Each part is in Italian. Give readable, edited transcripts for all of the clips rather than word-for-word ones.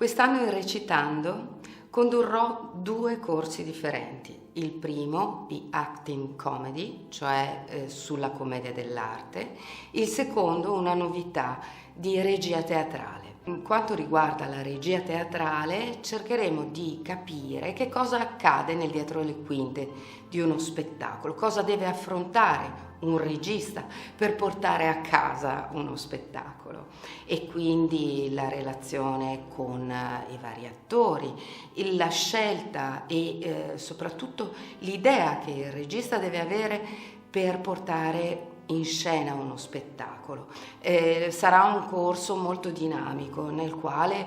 Quest'anno in Recitando condurrò 2 corsi differenti. Il primo di Acting Comedy, cioè sulla commedia dell'arte. Il secondo una novità di regia teatrale. In quanto riguarda la regia teatrale, cercheremo di capire che cosa accade nel dietro le quinte di uno spettacolo, cosa deve affrontare un regista per portare a casa uno spettacolo, e quindi la relazione con i vari attori, la scelta e soprattutto l'idea che il regista deve avere per portare in scena uno spettacolo. Sarà un corso molto dinamico nel quale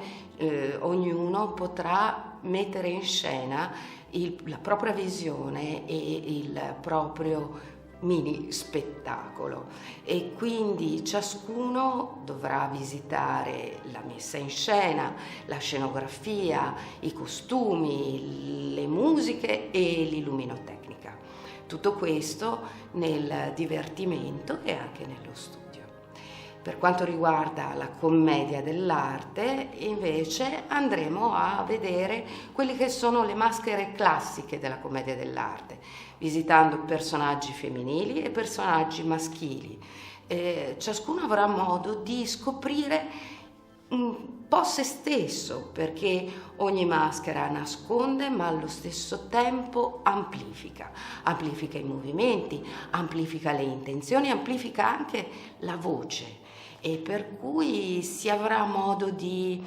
ognuno potrà mettere in scena la propria visione e il proprio mini spettacolo, e quindi ciascuno dovrà visitare la messa in scena, la scenografia, i costumi, le musiche e l'illuminotecnica. Tutto questo nel divertimento e anche nello studio. Per quanto riguarda la commedia dell'arte, invece, andremo a vedere quelle che sono le maschere classiche della commedia dell'arte, visitando personaggi femminili e personaggi maschili. Ciascuno avrà modo di scoprire un po' se stesso, perché ogni maschera nasconde ma allo stesso tempo amplifica i movimenti, amplifica le intenzioni, amplifica anche la voce, e per cui si avrà modo di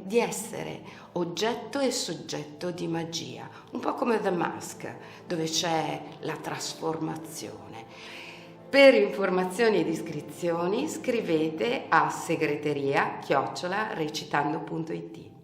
essere oggetto e soggetto di magia, un po' come The Mask, dove c'è la trasformazione. Per informazioni ed iscrizioni scrivete a segreteria@recitando.it.